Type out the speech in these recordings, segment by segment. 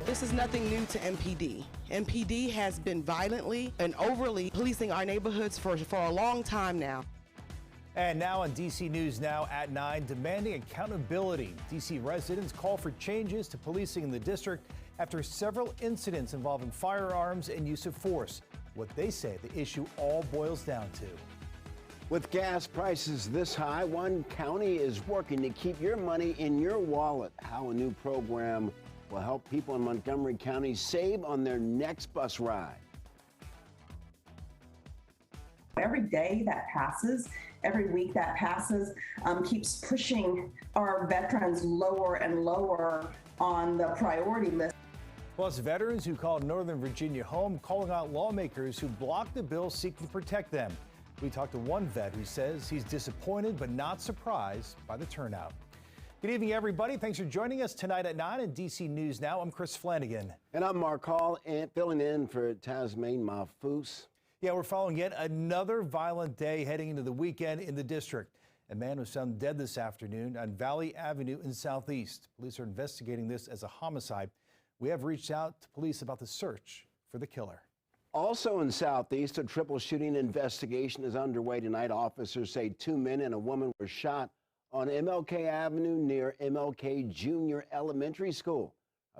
This is nothing new to MPD. MPD has been violently and overly policing our neighborhoods for a long time now. And now on DC News Now at 9, demanding accountability. DC residents call for changes to policing in the district after several incidents involving firearms and use of force. What they say the issue all boils down to. With gas prices this high, one county is working to keep your money in your wallet. How a new program will help people in Montgomery County save on their next bus ride. Every day that passes, every week that passes, keeps pushing our veterans lower and lower on the priority list. Plus, veterans who called Northern Virginia home calling out lawmakers who blocked the bill seeking to protect them. We talked to one vet who says he's disappointed but not surprised by the turnout. Good evening, everybody. Thanks for joining us tonight at 9 in DC News Now. I'm Chris Flanagan. And I'm Mark Hall, and filling in for Tasmain Mahfouz. Yeah, we're following yet another violent day heading into the weekend in the district. A man was found dead this afternoon on Valley Avenue in Southeast. Police are investigating this as a homicide. We have reached out to police about the search for the killer. Also in Southeast, a triple shooting investigation is underway tonight. Officers say 2 men and a woman were shot on MLK Avenue near MLK Junior Elementary School.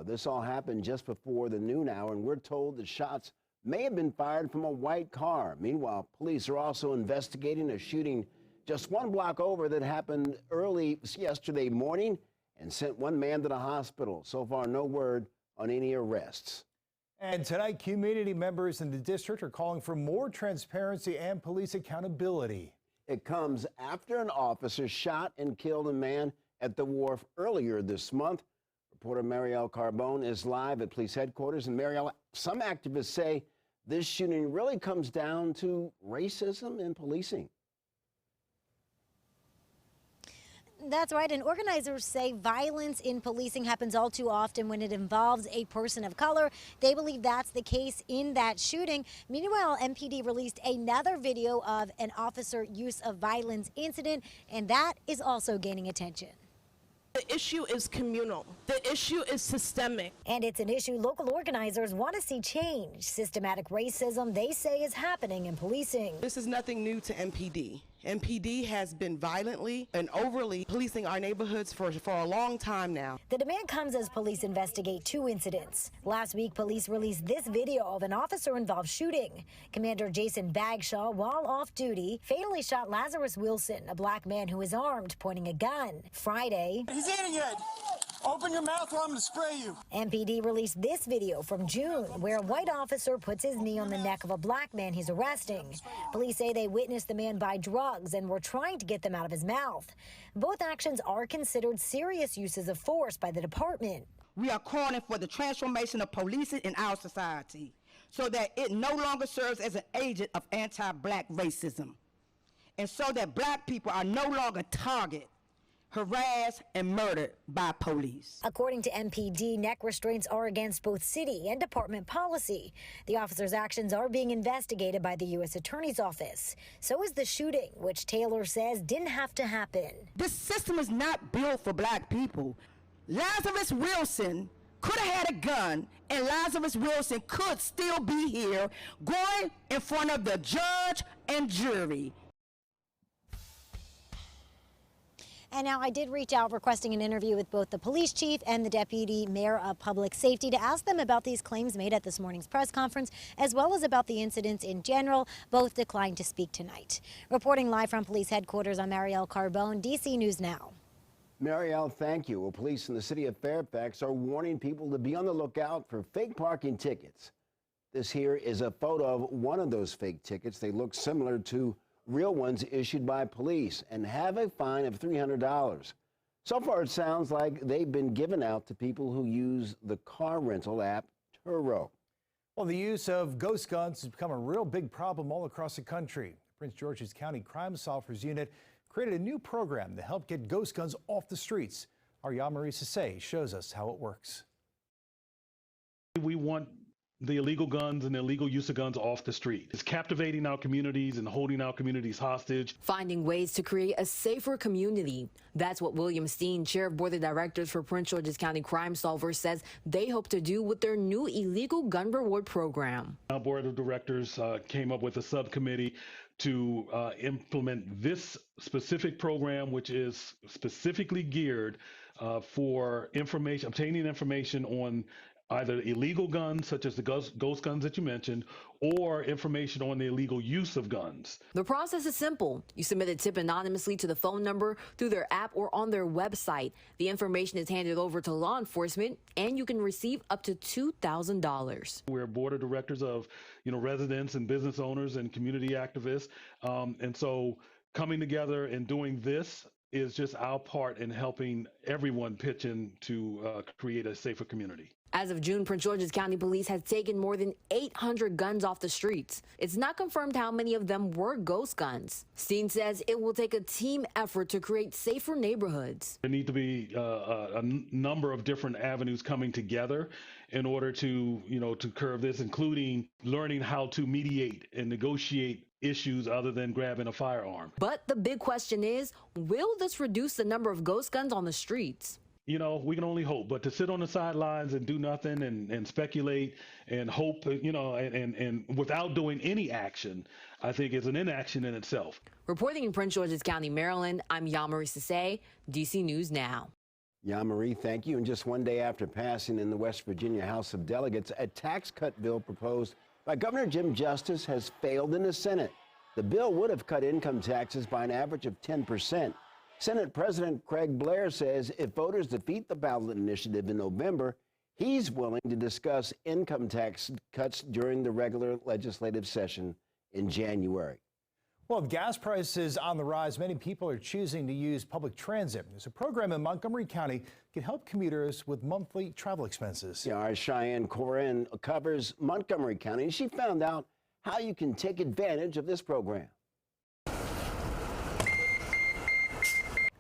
This all happened just before the noon hour, and we're told the shots may have been fired from a white car. Meanwhile, police are also investigating a shooting just one block over that happened early yesterday morning and sent one man to the hospital. So far, no word on any arrests. And tonight, community members in the district are calling for more transparency and police accountability. It comes after an officer shot and killed a man at the wharf earlier this month. Reporter Marielle Carbone is live at police headquarters. And Marielle, some activists say this shooting really comes down to racism in policing. That's right, and organizers say violence in policing happens all too often when it involves a person of color. They believe that's the case in that shooting. Meanwhile, MPD released another video of an officer use of violence incident, and that is also gaining attention. The issue is communal. The issue is systemic. And it's an issue local organizers want to see change. Systematic racism, they say, is happening in policing. This is nothing new to MPD. MPD has been violently and overly policing our neighborhoods for a long time now. The demand comes as police investigate 2 incidents. Last week, police released this video of an officer-involved shooting. Commander Jason Bagshaw, while off duty, fatally shot Lazarus Wilson, a black man who is armed, pointing a gun. Friday, he's eating it. Open your mouth or I'm going to spray you. MPD released this video from June where a white officer puts his knee on the neck of a black man he's arresting. Police say they witnessed the man buy drugs and were trying to get them out of his mouth. Both actions are considered serious uses of force by the department. We are calling for the transformation of policing in our society so that it no longer serves as an agent of anti-black racism, and so that black people are no longer targeted, harassed, and murdered by police. According to MPD, neck restraints are against both city and department policy. The officer's actions are being investigated by the U.S. Attorney's Office. So is the shooting, which Taylor says didn't have to happen. This system is not built for black people. Lazarus Wilson could have had a gun, and Lazarus Wilson could still be here going in front of the judge and jury. And now I did reach out requesting an interview with both the police chief and the deputy mayor of public safety to ask them about these claims made at this morning's press conference, as well as about the incidents in general. Both declined to speak tonight. Reporting live from police headquarters, I'm Marielle Carbone, DC News Now. Marielle, thank you. Well, police in the city of Fairfax are warning people to be on the lookout for fake parking tickets. This here is a photo of one of those fake tickets. They look similar to real ones issued by police and have a fine of $300. So far, it sounds like they've been given out to people who use the car rental app Turo. Well, the use of ghost guns has become a real big problem all across the country. The Prince George's County Crime Solvers Unit created a new program to help get ghost guns off the streets. Our Yamarie Sase shows us how it works. We want the illegal guns and the illegal use of guns off the street. It's captivating our communities and holding our communities hostage. Finding ways to create a safer community. That's what William Steen, chair of board of directors for Prince George's County Crime Solvers, says they hope to do with their new illegal gun reward program. Our board of directors came up with a subcommittee to implement this specific program, which is specifically geared for obtaining information on either illegal guns, such as the ghost guns that you mentioned, or information on the illegal use of guns. The process is simple. You submit a tip anonymously to the phone number through their app or on their website. The information is handed over to law enforcement, and you can receive up to $2,000. We're a board of directors of, residents and business owners and community activists, and so coming together and doing this is just our part in helping everyone pitch in to create a safer community. As of June, Prince George's County Police has taken more than 800 guns off the streets. It's not confirmed how many of them were ghost guns. Steen says it will take a team effort to create safer neighborhoods. There need to be a number of different avenues coming together in order to, to curb this, including learning how to mediate and negotiate issues other than grabbing a firearm. But the big question is, will this reduce the number of ghost guns on the streets? We can only hope, but to sit on the sidelines and do nothing and speculate and hope, and without doing any action, I think is an inaction in itself. Reporting in Prince George's County, Maryland, I'm Yamari Sase, DC News Now. Yamari, thank you. And just one day after passing in the West Virginia House of Delegates, a tax cut bill proposed by Governor Jim Justice has failed in the Senate. The bill would have cut income taxes by an average of 10%. Senate President Craig Blair says if voters defeat the ballot initiative in November, he's willing to discuss income tax cuts during the regular legislative session in January. Well, with gas prices on the rise, many people are choosing to use public transit. There's a program in Montgomery County that can help commuters with monthly travel expenses. Yeah, our Cheyenne Corin covers Montgomery County, and she found out how you can take advantage of this program.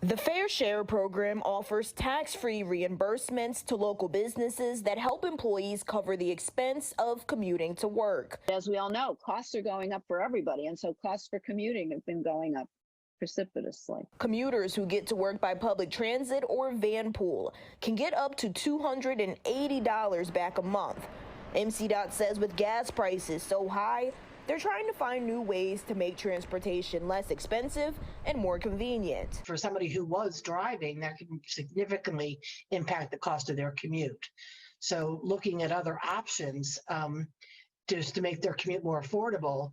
The Fair Share program offers tax-free reimbursements to local businesses that help employees cover the expense of commuting to work. As we all know, costs are going up for everybody, and so costs for commuting have been going up precipitously. Commuters who get to work by public transit or vanpool can get up to $280 back a month. MCDOT says with gas prices so high, they're trying to find new ways to make transportation less expensive and more convenient. For somebody who was driving, that can significantly impact the cost of their commute. So looking at other options just to make their commute more affordable,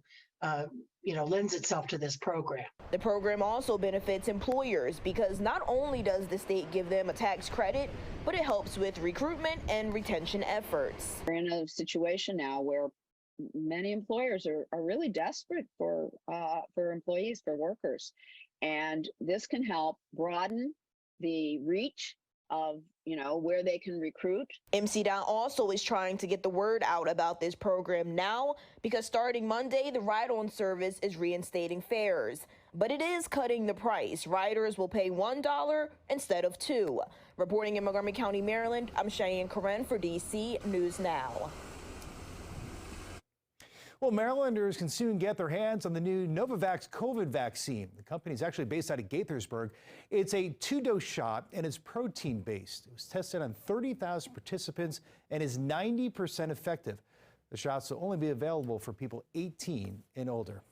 lends itself to this program. The program also benefits employers because not only does the state give them a tax credit, but it helps with recruitment and retention efforts. We're in a situation now where many employers are really desperate for employees, for workers, and this can help broaden the reach of where they can recruit. MCDOT also is trying to get the word out about this program now because starting Monday, the ride-on service is reinstating fares, but it is cutting the price. Riders will pay $1 instead of $2. Reporting in Montgomery County, Maryland, I'm Cheyenne Corin for DC News Now. Well, Marylanders can soon get their hands on the new Novavax COVID vaccine. The company is actually based out of Gaithersburg. It's a 2-dose shot, and it's protein-based. It was tested on 30,000 participants and is 90% effective. The shots will only be available for people 18 and older.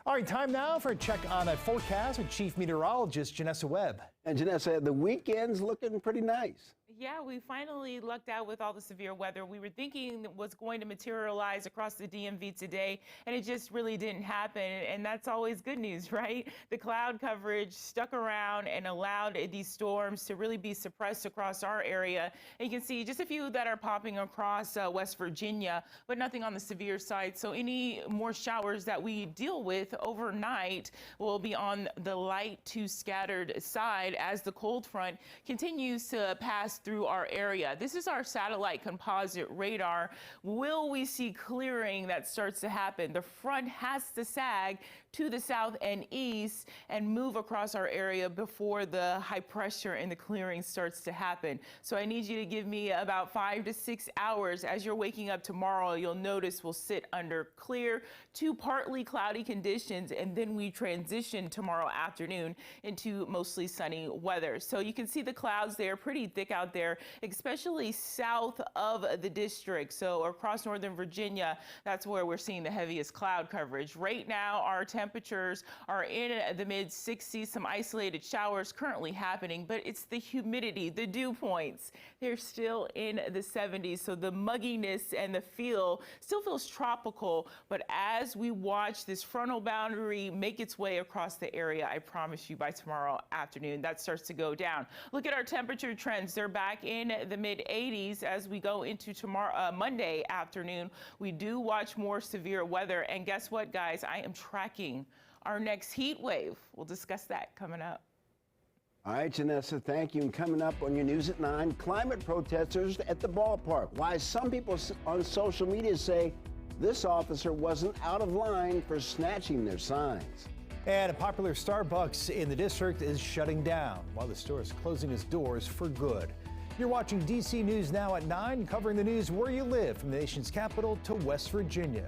All right, time now for a check on a forecast with Chief Meteorologist Janessa Webb. And Janessa, the weekend's looking pretty nice. Yeah, we finally lucked out with all the severe weather we were thinking was going to materialize across the DMV today, and it just really didn't happen. And that's always good news, right? The cloud coverage stuck around and allowed these storms to really be suppressed across our area. And you can see just a few that are popping across West Virginia, but nothing on the severe side. So any more showers that we deal with overnight will be on the light to scattered side as the cold front continues to pass through our area. This is our satellite composite radar. Will we see clearing that starts to happen? The front has to sag to the south and east and move across our area before the high pressure and the clearing starts to happen. So I need you to give me about 5 to 6 hours. As you're waking up tomorrow, you'll notice we'll sit under clear to partly cloudy conditions, and then we transition tomorrow afternoon into mostly sunny weather. So you can see the clouds there, pretty thick out there, especially south of the district. So across Northern Virginia, that's where we're seeing the heaviest cloud coverage. Right now, our temperatures are in the mid 60s, some isolated showers currently happening, but it's the humidity, the dew points, they're still in the 70s. So the mugginess and the feel still feels tropical, but as we watch this frontal boundary make its way across the area, I promise you by tomorrow afternoon, that starts to go down. Look at our temperature trends. They're back in the mid 80s as we go into tomorrow, Monday afternoon. We do watch more severe weather. And guess what, guys? I am tracking our next heat wave. We'll discuss that coming up. All right, Janessa, thank you. And coming up on your News at 9, climate protesters at the ballpark. Why some people on social media say this officer wasn't out of line for snatching their signs. And a popular Starbucks in the district is shutting down while the store is closing its doors for good. You're watching DC News Now at 9, covering the news where you live from the nation's capital to West Virginia.